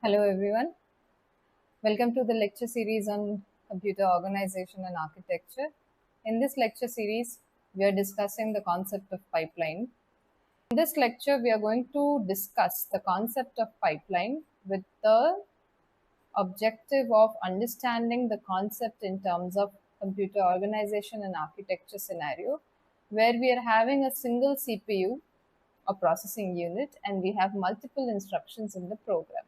Hello everyone. Welcome to the lecture series on computer organization and architecture. In this lecture series, we are discussing the concept of pipeline. In this lecture, we are going to discuss the concept of pipeline with the objective of understanding the concept in terms of computer organization and architecture scenario, where we are having a single CPU, a processing unit, and we have multiple instructions in the program.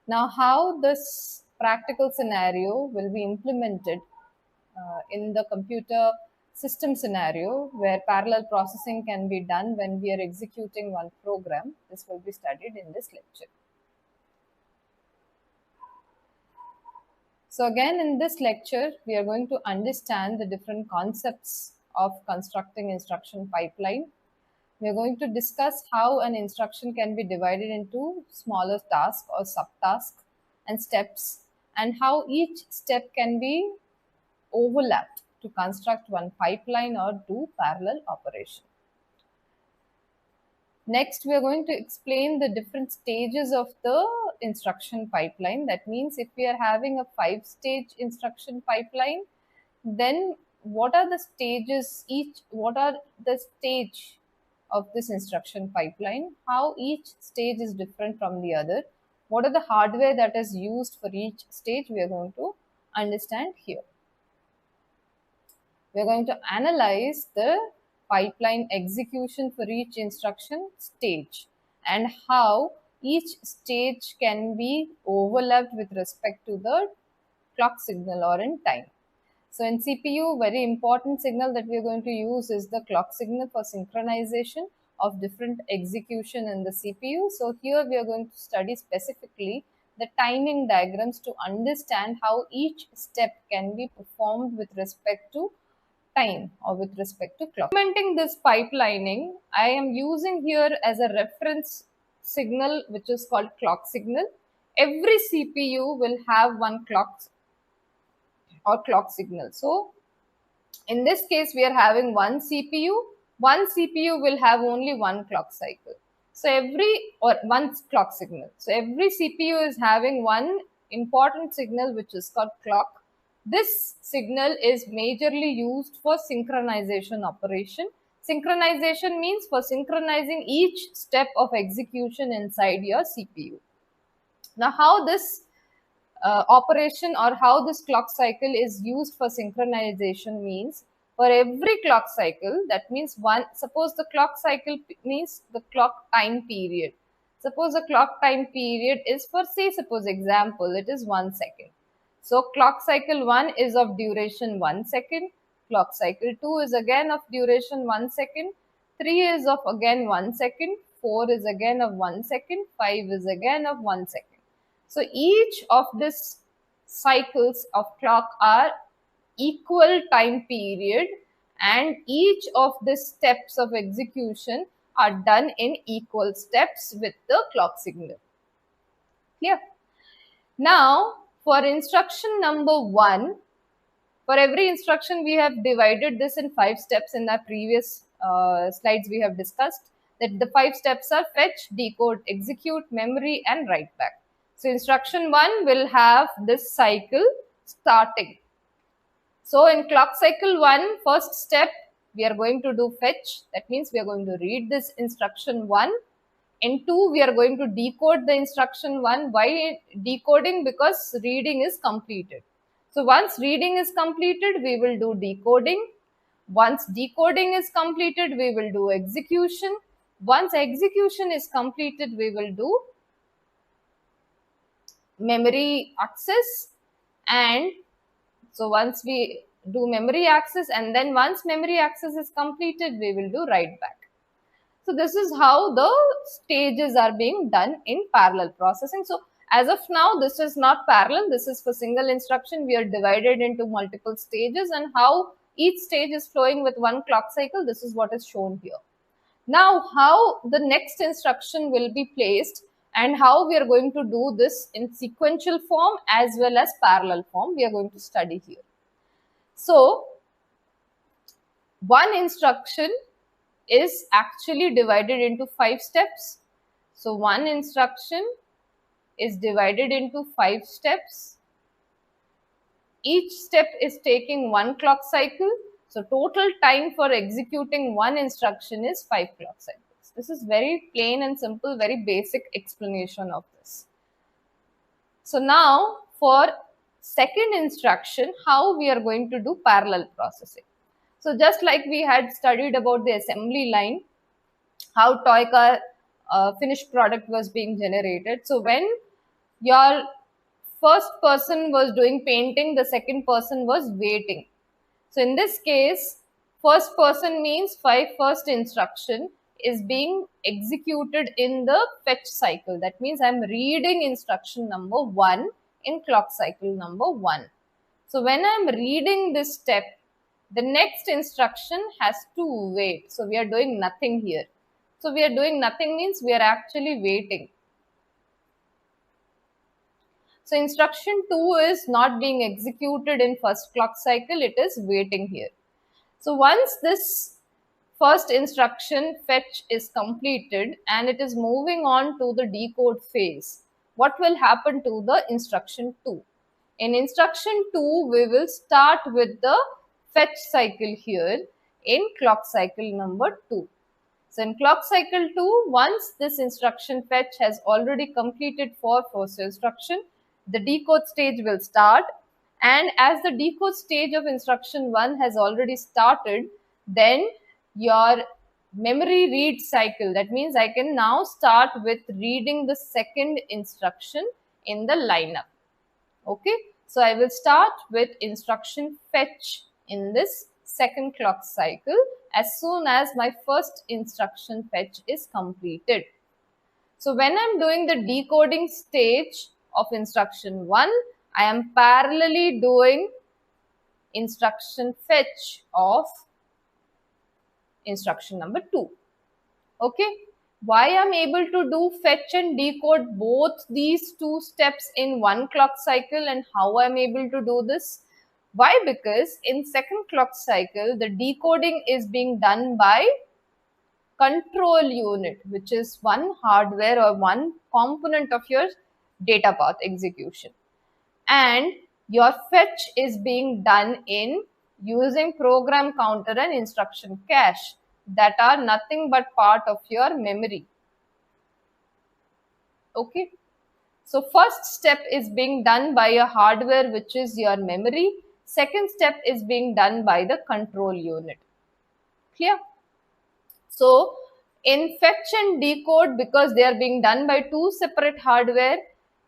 Now, how this practical scenario will be implemented in the computer system scenario where parallel processing can be done when we are executing one program, this will be studied in this lecture. So again, in this lecture, we are going to understand the different concepts of constructing instruction pipeline. We are going to discuss how an instruction can be divided into smaller tasks or subtasks and steps, and how each step can be overlapped to construct one pipeline or do parallel operation. Next, we are going to explain the different stages of the instruction pipeline. That means if we are having a 5-stage instruction pipeline, then what are the stages what are the stage of this instruction pipeline, how each stage is different from the other, what are the hardware that is used for each stage, we are going to understand here. We are going to analyze the pipeline execution for each instruction stage and how each stage can be overlapped with respect to the clock signal or in time. So in CPU, very important signal that we are going to use is the clock signal for synchronization of different execution in the CPU. So here we are going to study specifically the timing diagrams to understand how each step can be performed with respect to time or with respect to clock. Implementing this pipelining, I am using here as a reference signal which is called clock signal. Every CPU will have one clock or clock signal. So in this case, we are having one CPU. One CPU will have only one clock cycle. So one clock signal. So every CPU is having one important signal which is called clock. This signal is majorly used for synchronization operation. Synchronization means for synchronizing each step of execution inside your CPU. Now, how this operation or how this clock cycle is used for synchronization means for every clock cycle, that means suppose the clock cycle means the clock time period. Suppose the clock time period is for, say, suppose example, it is 1 second. So clock cycle 1 is of duration 1 second, clock cycle 2 is again of duration 1 second, 3 is of again 1 second, 4 is again of 1 second, 5 is again of 1 second. So each of these cycles of clock are equal time period, and each of the steps of execution are done in equal steps with the clock signal. Clear? Now, for instruction number 1, for every instruction we have divided this in 5 steps. In the previous slides we have discussed that the 5 steps are fetch, decode, execute, memory and write back. So instruction 1 will have this cycle starting. So in clock cycle 1, first step, we are going to do fetch. That means we are going to read this instruction 1. In 2, we are going to decode the instruction 1. Why decoding? Because reading is completed. So once reading is completed, we will do decoding. Once decoding is completed, we will do execution. Once execution is completed, we will do memory access. And so once we do memory access, and then once memory access is completed, we will do write back. So this is how the stages are being done in parallel processing. So as of now, this is not parallel. This is for single instruction. We are divided into multiple stages, and how each stage is flowing with one clock cycle. This is what is shown here. Now, how the next instruction will be placed and how we are going to do this in sequential form as well as parallel form, we are going to study here. So, one instruction is actually divided into 5 steps. So, one instruction is divided into 5 steps. Each step is taking 1 clock cycle. So total time for executing one instruction is 5 clock cycles. This is very plain and simple, very basic explanation of this. So now for second instruction, how we are going to do parallel processing. So just like we had studied about the assembly line, how toy car finished product was being generated. So when your first person was doing painting, the second person was waiting. So in this case, first person means first instruction is being executed in the fetch cycle. That means I'm reading instruction number 1 in clock cycle number 1. So when I'm reading this step, the next instruction has to wait. So we are doing nothing here. So we are doing nothing means we are actually waiting. So instruction 2 is not being executed in first clock cycle, it is waiting here. So once this first instruction fetch is completed and it is moving on to the decode phase, what will happen to the instruction 2? In instruction 2, we will start with the fetch cycle here in clock cycle number 2. So in clock cycle 2, once this instruction fetch has already completed for first instruction, the decode stage will start, and as the decode stage of instruction 1 has already started, then your memory read cycle, that means I can now start with reading the second instruction in the lineup. Okay, so I will start with instruction fetch in this second clock cycle as soon as my first instruction fetch is completed. So when I'm doing the decoding stage of instruction 1, I am parallelly doing instruction fetch of instruction number 2. Okay, why I'm able to do fetch and decode both these two steps in one clock cycle and how I'm able to do this? Why? Because in second clock cycle, the decoding is being done by control unit, which is one hardware or one component of your data path execution. And your fetch is being done in using program counter and instruction cache that are nothing but part of your memory. Okay. So first step is being done by a hardware which is your memory. Second step is being done by the control unit. Clear? So in fetch and decode, because they are being done by two separate hardware,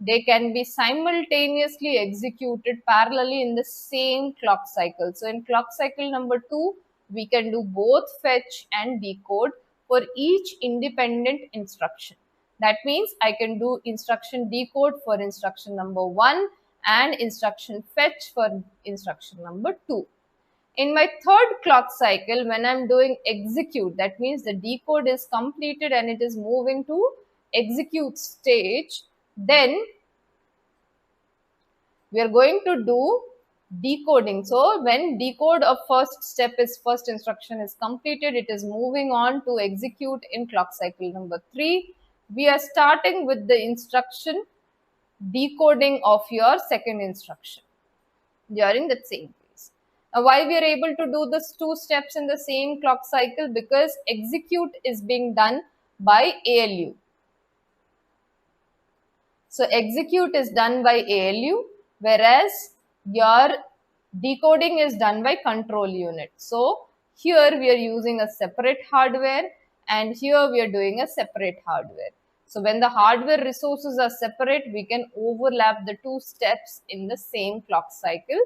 they can be simultaneously executed parallelly in the same clock cycle. So in clock cycle number 2, we can do both fetch and decode for each independent instruction. That means I can do instruction decode for instruction number 1 and instruction fetch for instruction number 2. In my third clock cycle, when I'm doing execute, that means the decode is completed and it is moving to execute stage, then we are going to do decoding. So when decode of first instruction is completed, it is moving on to execute in clock cycle number 3. We are starting with the instruction decoding of your second instruction during that same phase. Why we are able to do this two steps in the same clock cycle? Because execute is being done by ALU. So execute is done by ALU, whereas your decoding is done by control unit. So here we are using a separate hardware and here we are doing a separate hardware. So when the hardware resources are separate, we can overlap the two steps in the same clock cycle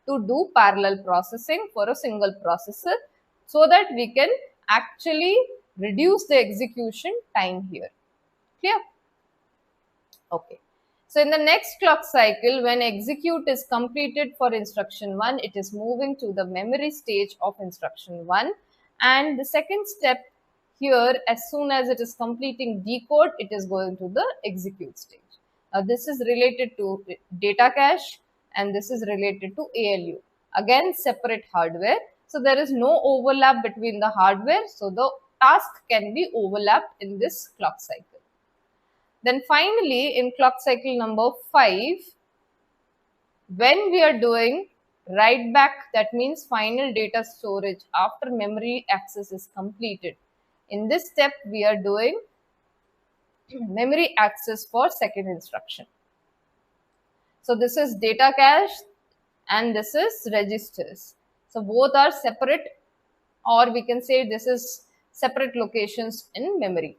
to do parallel processing for a single processor, so that we can actually reduce the execution time here. Clear? Okay. So in the next clock cycle, when execute is completed for instruction 1, it is moving to the memory stage of instruction 1. And the second step here, as soon as it is completing decode, it is going to the execute stage. This is related to data cache and this is related to ALU. Again, separate hardware. So there is no overlap between the hardware. So the task can be overlapped in this clock cycle. Then finally, in clock cycle number 5, when we are doing write back, that means final data storage after memory access is completed. In this step, we are doing memory access for second instruction. So this is data cache and this is registers. So both are separate, or we can say this is separate locations in memory.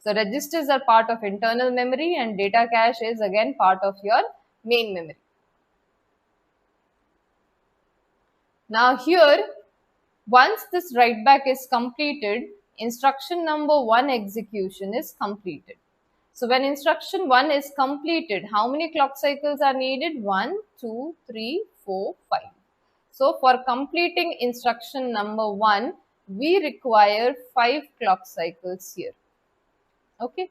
So registers are part of internal memory and data cache is again part of your main memory. Now here, once this write back is completed, instruction number 1 execution is completed. So when instruction 1 is completed, how many clock cycles are needed? 1, 2, 3, 4, 5. So for completing instruction number 1, we require 5 clock cycles here. Okay.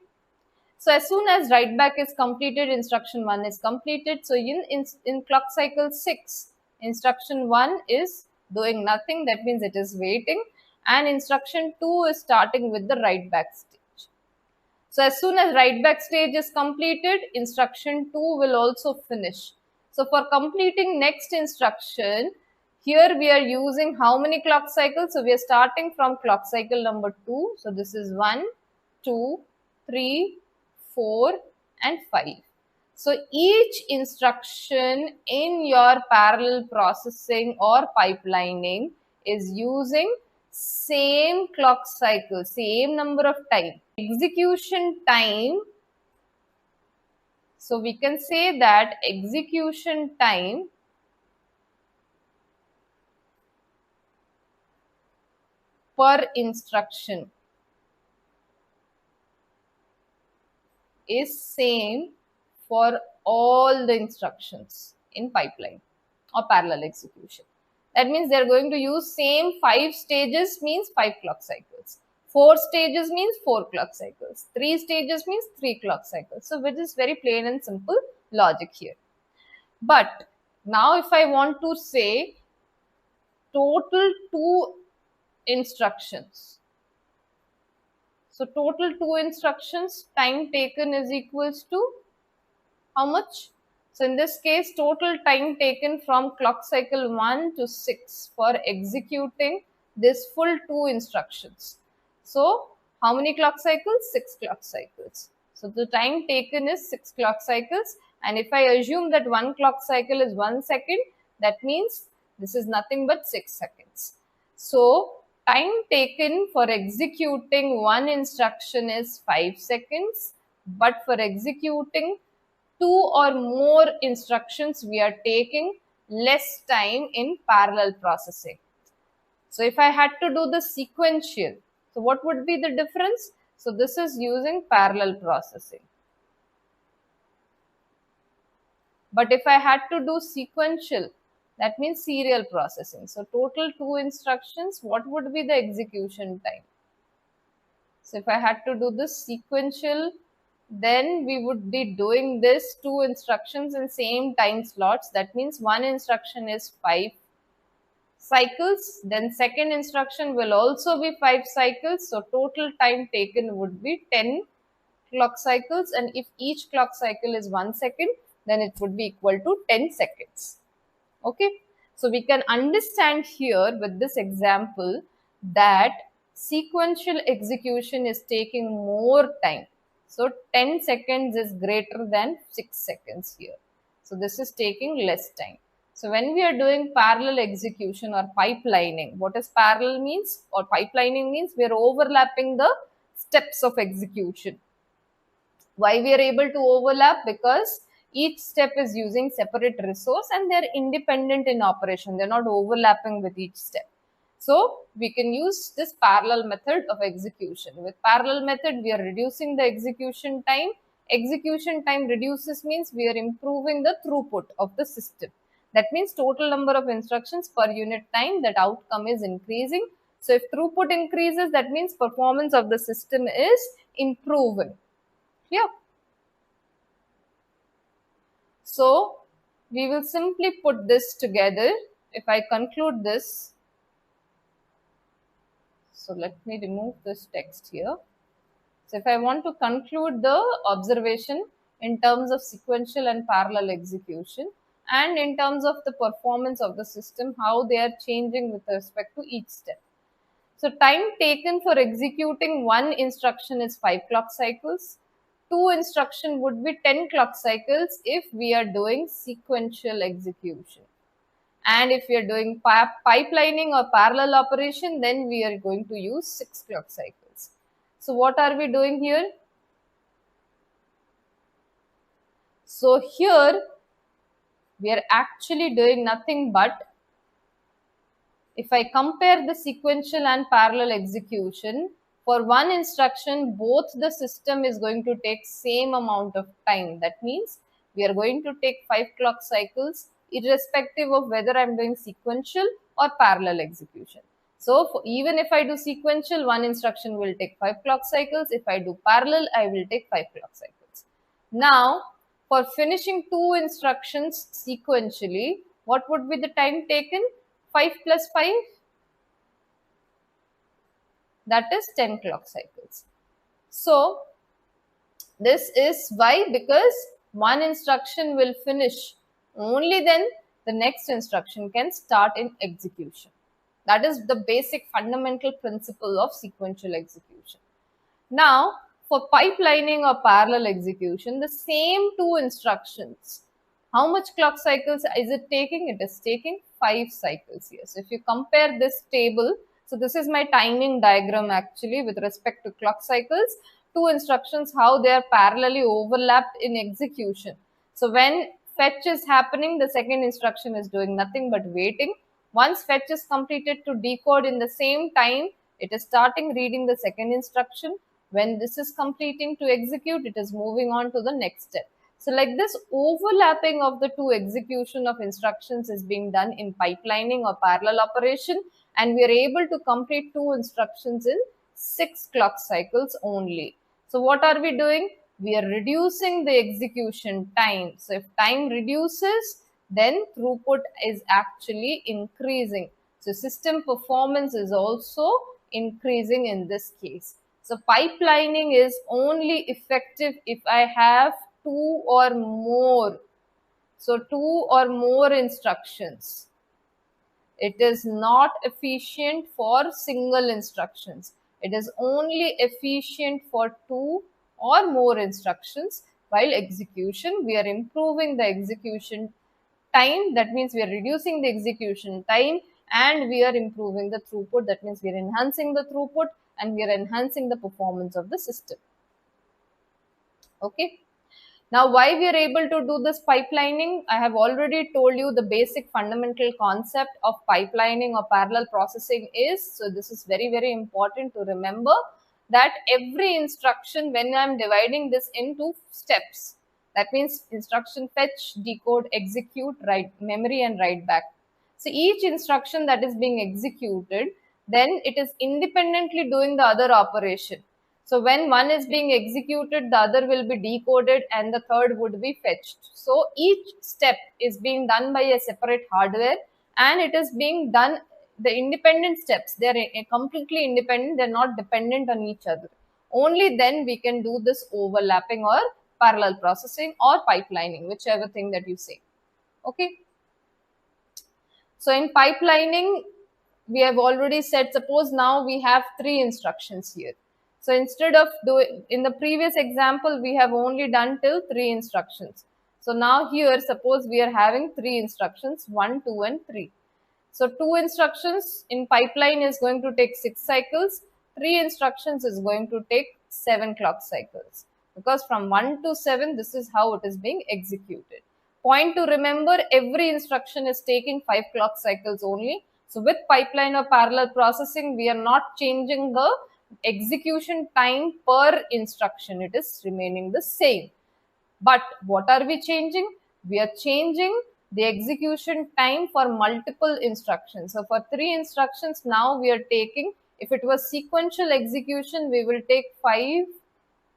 So as soon as write back is completed, instruction 1 is completed. So in clock cycle 6, instruction 1 is doing nothing. That means it is waiting. And instruction 2 is starting with the write back stage. So as soon as write back stage is completed, instruction 2 will also finish. So for completing next instruction, here we are using how many clock cycles? So we are starting from clock cycle number 2. So this is 1, 2, 3, 4 and 5. So each instruction in your parallel processing or pipelining is using same clock cycle, same number of time. Execution time, so we can say that execution time per instruction is same for all the instructions in pipeline or parallel execution. That means they are going to use same 5 stages means 5 clock cycles. 4 stages means 4 clock cycles. 3 stages means 3 clock cycles. So which is very plain and simple logic here. But now if I want to say total 2 instructions. So total 2 instructions, time taken is equals to how much? So in this case, total time taken from clock cycle 1 to 6 for executing this full 2 instructions. So how many clock cycles? 6 clock cycles. So the time taken is 6 clock cycles. And if I assume that 1 clock cycle is 1 second, that means this is nothing but 6 seconds. So time taken for executing one instruction is 5 seconds, but for executing 2 or more instructions, we are taking less time in parallel processing. So if I had to do the sequential, so what would be the difference? So this is using parallel processing. But if I had to do sequential, that means serial processing. So total 2 instructions, what would be the execution time? So if I had to do this sequential, then we would be doing this 2 instructions in same time slots. That means one instruction is 5 cycles. Then second instruction will also be 5 cycles. So total time taken would be 10 clock cycles. And if each clock cycle is 1 second, then it would be equal to 10 seconds. Okay. So we can understand here with this example that sequential execution is taking more time. So 10 seconds is greater than 6 seconds here. So this is taking less time. So when we are doing parallel execution or pipelining, what is parallel means or pipelining means? We are overlapping the steps of execution. Why we are able to overlap? Because each step is using separate resource and they are independent in operation. They are not overlapping with each step. So we can use this parallel method of execution. With parallel method, we are reducing the execution time. Execution time reduces means we are improving the throughput of the system. That means total number of instructions per unit time, that outcome is increasing. So if throughput increases, that means performance of the system is improving. Yeah. So we will simply put this together. If I conclude this, so let me remove this text here. So if I want to conclude the observation in terms of sequential and parallel execution and in terms of the performance of the system, how they are changing with respect to each step. So time taken for executing one instruction is 5 clock cycles. Two instruction would be 10 clock cycles if we are doing sequential execution. And if we are doing pipelining or parallel operation, then we are going to use 6 clock cycles. So what are we doing here? So here we are actually doing nothing but, if I compare the sequential and parallel execution, for one instruction, both the system is going to take same amount of time. That means we are going to take 5 clock cycles irrespective of whether I am doing sequential or parallel execution. So even if I do sequential, one instruction will take 5 clock cycles. If I do parallel, I will take 5 clock cycles. Now, for finishing two instructions sequentially, what would be the time taken? 5 plus 5, that is 10 clock cycles. So this is why, because one instruction will finish, only then the next instruction can start in execution. That is the basic fundamental principle of sequential execution. Now, for pipelining or parallel execution, the same two instructions, how much clock cycles is it taking? It is taking 5 cycles here. So if you compare this table, so this is my timing diagram actually with respect to clock cycles, two instructions, how they are parallelly overlapped in execution. So when fetch is happening, the second instruction is doing nothing but waiting. Once fetch is completed to decode, in the same time, it is starting reading the second instruction. When this is completing to execute, it is moving on to the next step. So like this, overlapping of the two execution of instructions is being done in pipelining or parallel operation, and we are able to complete two instructions in 6 clock cycles only. So what are we doing? We are reducing the execution time. So if time reduces, then throughput is actually increasing. So system performance is also increasing in this case. So pipelining is only effective if I have two or more. So two or more instructions. It is not efficient for single instructions. It is only efficient for two or more instructions. While execution, we are improving the execution time. That means we are reducing the execution time and we are improving the throughput. That means we are enhancing the throughput and we are enhancing the performance of the system. Okay. Now, why we are able to do this pipelining? I have already told you the basic fundamental concept of pipelining or parallel processing is. So this is very, very important to remember that every instruction, when I am dividing this into steps, that means instruction fetch, decode, execute, write, memory and write back. So each instruction that is being executed, then it is independently doing the other operation. So when one is being executed, the other will be decoded and the third would be fetched. So each step is being done by a separate hardware and it is being done, the independent steps, they are completely independent, they are not dependent on each other. Only then we can do this overlapping or parallel processing or pipelining, whichever thing that you say. Okay. So in pipelining, we have already said, suppose now we have 3 instructions here. So instead of doing, in the previous example, we have only done till 3 instructions. So now here, suppose we are having 3 instructions, 1, 2 and 3. So 2 instructions in pipeline is going to take 6 cycles, 3 instructions is going to take 7 clock cycles. Because from 1 to 7, this is how it is being executed. Point to remember, every instruction is taking 5 clock cycles only. So with pipeline or parallel processing, we are not changing the execution time per instruction. It is remaining the same. But what are we changing? We are changing the execution time for multiple instructions. So for 3 instructions, now we are taking, if it was sequential execution, we will take 5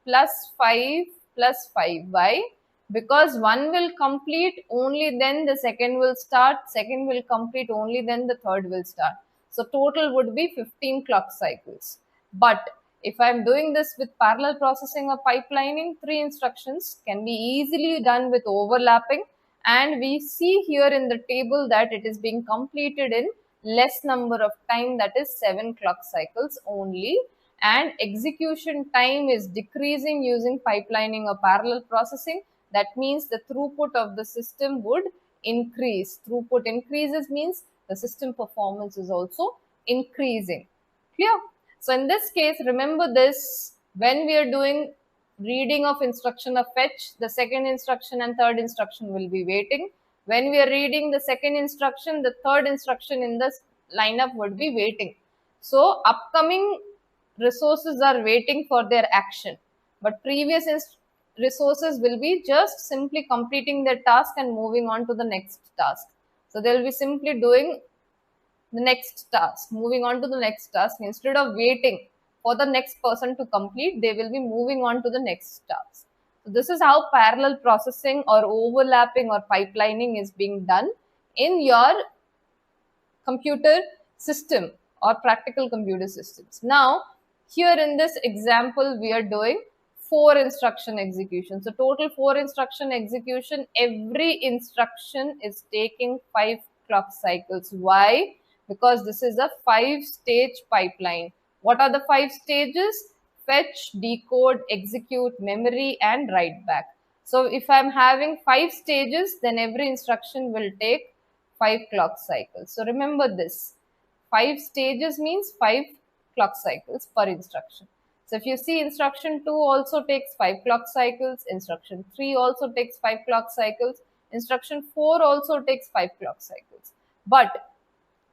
plus 5 plus 5. Why? Because one will complete, only then the second will start, second will complete, only then the third will start. So total would be 15 clock cycles. But If I'm doing this with parallel processing or pipelining, 3 instructions can be easily done with overlapping, and we see here in the table that it is being completed in less number of time, that is 7 clock cycles only, and execution time is decreasing using pipelining or parallel processing. That means the throughput of the system would increase. Throughput increases means the system performance is also increasing. Clear? So in this case, remember this, when we are doing reading of instruction of fetch, the second instruction and third instruction will be waiting. When we are reading the second instruction, the third instruction in the lineup would be waiting. So upcoming resources are waiting for their action, but previous resources will be just simply completing their task and moving on to the next task. So they will be simply doing the next task, moving on to the next task. Instead of waiting for the next person to complete, they will be moving on to the next task. So this is how parallel processing or overlapping or pipelining is being done in your computer system or practical computer systems. Now, here in this example, we are doing 4 instruction execution. So total 4 instruction execution, every instruction is taking 5 clock cycles. Why? Because this is a 5-stage pipeline. What are the 5 stages? Fetch, decode, execute, memory, and write back. So if I'm having 5 stages, then every instruction will take 5 clock cycles. So remember this, 5 stages means 5 clock cycles per instruction. So if you see, instruction 2 also takes 5 clock cycles, instruction 3 also takes 5 clock cycles, instruction 4 also takes 5 clock cycles. But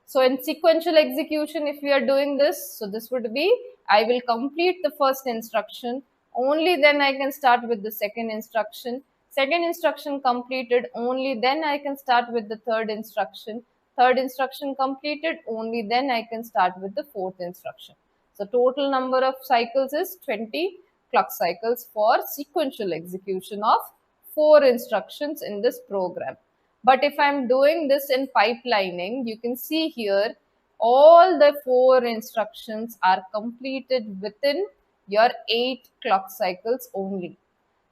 so in sequential execution, if we are doing this, so this would be, I will complete the first instruction, only then I can start with the second instruction. Second instruction completed, only then I can start with the third instruction. Third instruction completed, only then I can start with the fourth instruction. So total number of cycles is 20 clock cycles for sequential execution of 4 instructions in this program. But if I'm doing this in pipelining, you can see here all the 4 instructions are completed within your 8 clock cycles only.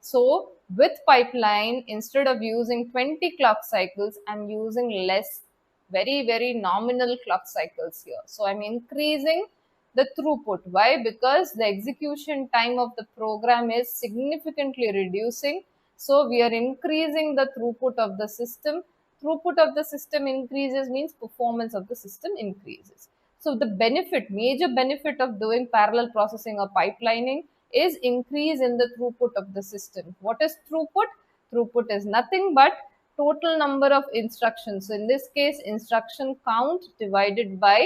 So with pipeline, instead of using 20 clock cycles, I'm using less, very nominal clock cycles here. So I'm increasing the throughput. Why? Because the execution time of the program is significantly reducing. So we are increasing the throughput of the system. Throughput of the system increases means performance of the system increases. So the benefit, major benefit of doing parallel processing or pipelining is increase in the throughput of the system. What is throughput? Throughput is nothing but total number of instructions. So in this case, instruction count divided by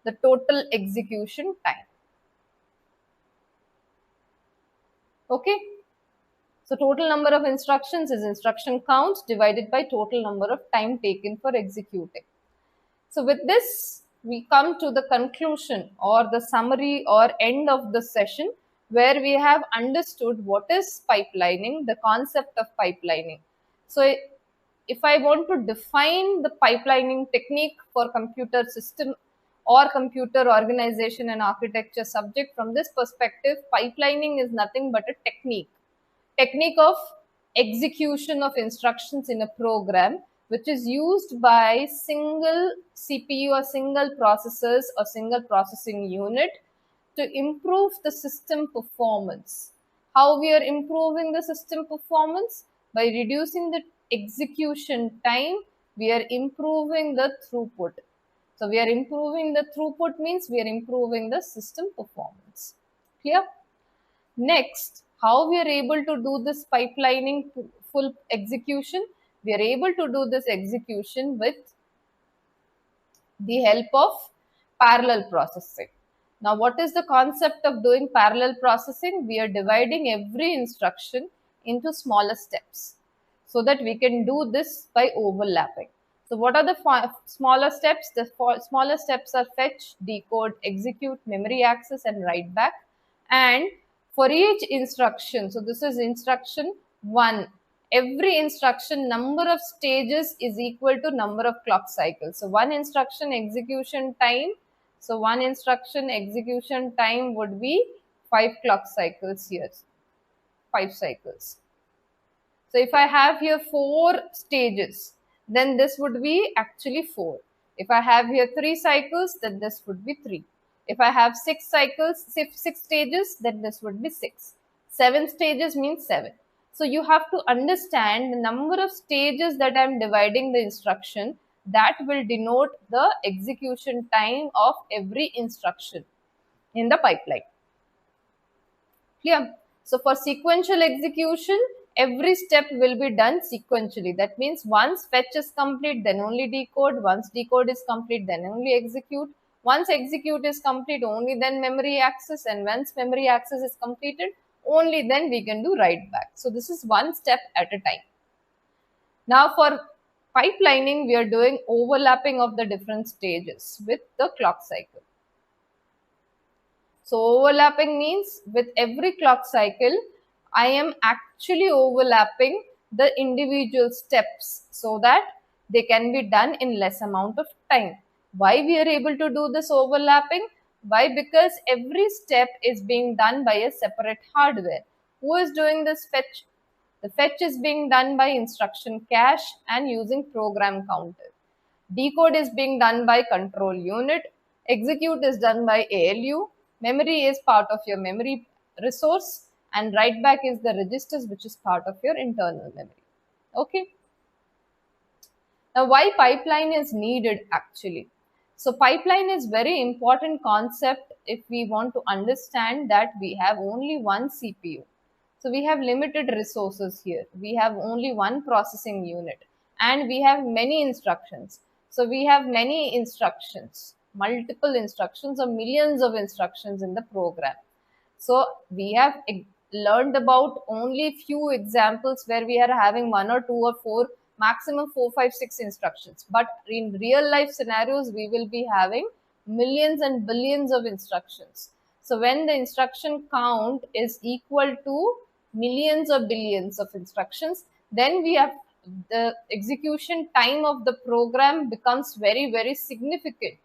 the total execution time. Okay. So total number of instructions is instruction count divided by total number of time taken for executing. So with this, we come to the conclusion or the summary or end of the session, where we have understood what is pipelining, the concept of pipelining. So if I want to define the pipelining technique for computer system or computer organization and architecture subject from this perspective, pipelining is nothing but a technique of execution of instructions in a program, which is used by single CPU or single processors or single processing unit to improve the system performance. How we are improving the system performance? By reducing the execution time, we are improving the throughput. So we are improving the throughput means we are improving the system performance. Clear? Next, how we are able to do this pipelining full execution? We are able to do this execution with the help of parallel processing. Now, what is the concept of doing parallel processing? We are dividing every instruction into smaller steps so that we can do this by overlapping. So what are the smaller steps? The smaller steps are fetch, decode, execute, memory access, and write back. And for each instruction, so this is instruction 1, every instruction number of stages is equal to number of clock cycles. So one instruction execution time So one instruction execution time would be 5 clock cycles here, 5 cycles. So if I have here 4 stages, then this would be actually 4. If I have here 3 cycles, then this would be 3. If I have 6 cycles, 6 stages, then this would be 6. 7 stages means 7. So you have to understand the number of stages that I am dividing the instruction, that will denote the execution time of every instruction in the pipeline. Clear? So for sequential execution, every step will be done sequentially. That means once fetch is complete, then only decode. Once decode is complete, then only execute. Once execute is complete, only then memory access. And once memory access is completed, only then we can do write back. So this is one step at a time. Now for pipelining, we are doing overlapping of the different stages with the clock cycle. So overlapping means with every clock cycle, I am actually overlapping the individual steps so that they can be done in less amount of time. Why we are able to do this overlapping? Why? Because every step is being done by a separate hardware. Who is doing this fetch? The fetch is being done by instruction cache and using program counter. Decode is being done by control unit. Execute is done by ALU. Memory is part of your memory resource, and write back is the registers, which is part of your internal memory. Okay. Now, why pipeline is needed actually? So pipeline is very important concept if we want to understand that we have only one CPU. So we have limited resources here. We have only one processing unit and we have many instructions. So we have many instructions, multiple instructions or millions of instructions in the program. So we have learned about only few examples where we are having 1 or 2 or 4, maximum 4, 5, 6 instructions. But in real life scenarios, we will be having millions and billions of instructions. So when the instruction count is equal to millions or billions of instructions, then we have the execution time of the program becomes very, very significant.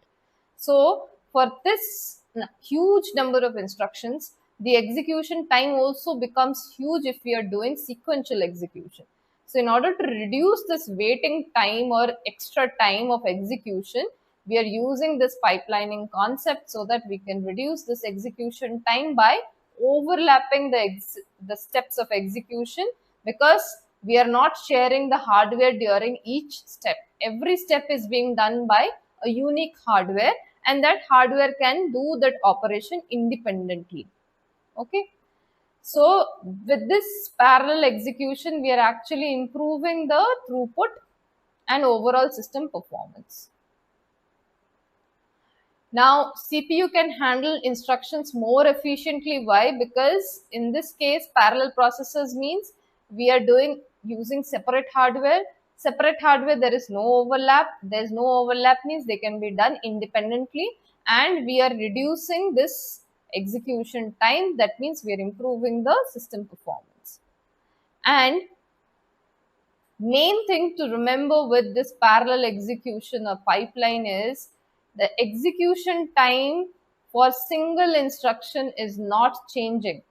So for this huge number of instructions, the execution time also becomes huge if we are doing sequential execution. So in order to reduce this waiting time or extra time of execution, we are using this pipelining concept so that we can reduce this execution time by overlapping the steps of execution, because we are not sharing the hardware during each step. Every step is being done by a unique hardware, and that hardware can do that operation independently. Okay. So with this parallel execution, we are actually improving the throughput and overall system performance. Now, CPU can handle instructions more efficiently. Why? Because in this case, parallel processors means we are using separate hardware. Separate hardware, there is no overlap. There is no overlap means they can be done independently, and we are reducing this execution time. That means we are improving the system performance. And main thing to remember with this parallel execution or pipeline is the execution time for single instruction is not changing,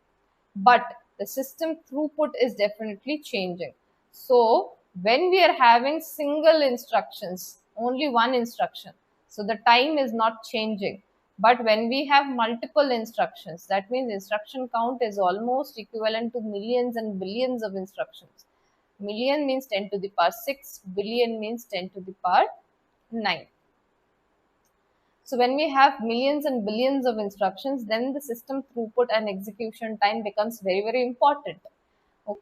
but the system throughput is definitely changing. So when we are having single instructions, only one instruction, so the time is not changing. But when we have multiple instructions, that means instruction count is almost equivalent to millions and billions of instructions. Million means 10 to the power 6, billion means 10 to the power 9. So when we have millions and billions of instructions, then the system throughput and execution time becomes very, very important. Okay.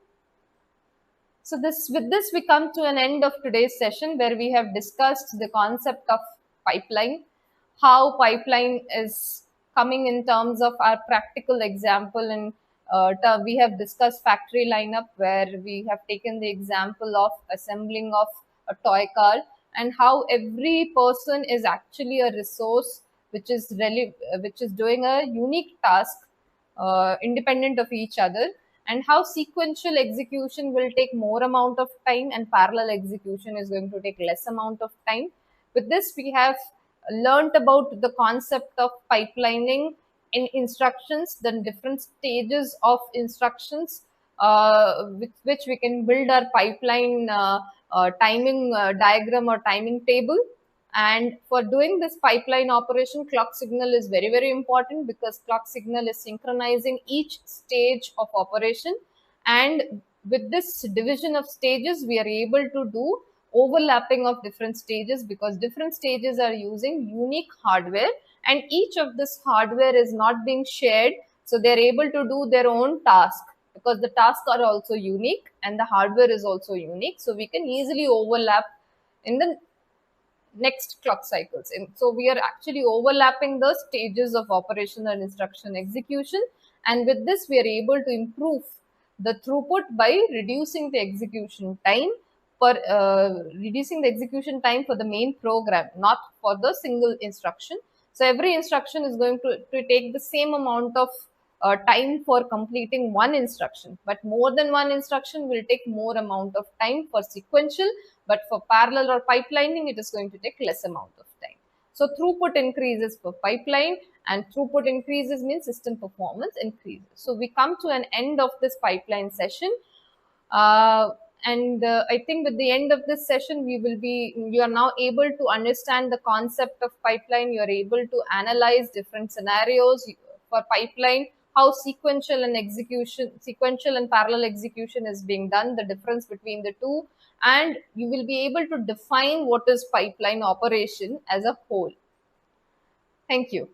So with this we come to an end of today's session, where we have discussed the concept of pipeline, how pipeline is coming in terms of our practical example, and we have discussed factory lineup, where we have taken the example of assembling of a toy car, and how every person is actually a resource which is doing a unique task independent of each other, and how sequential execution will take more amount of time and parallel execution is going to take less amount of time. With this, we have learnt about the concept of pipelining in instructions, the different stages of instructions with which we can build our pipeline timing diagram or timing table. And for doing this pipeline operation, clock signal is very, very important, because clock signal is synchronizing each stage of operation. And with this division of stages, we are able to do overlapping of different stages, because different stages are using unique hardware, and each of this hardware is not being shared. So they're able to do their own task, because the tasks are also unique and the hardware is also unique. So we can easily overlap in the next clock cycles. And so we are actually overlapping the stages of operation and instruction execution. And with this, we are able to improve the throughput by reducing the execution time for the main program, not for the single instruction. So every instruction is going to take the same amount of time for completing one instruction, but more than one instruction will take more amount of time for sequential, but for parallel or pipelining, it is going to take less amount of time. So throughput increases for pipeline, and throughput increases means system performance increases. So we come to an end of this pipeline session. And I think with the end of this session, you are now able to understand the concept of pipeline. You are able to analyze different scenarios for pipeline, how sequential and parallel execution is being done, the difference between the two, and you will be able to define what is pipeline operation as a whole. Thank you.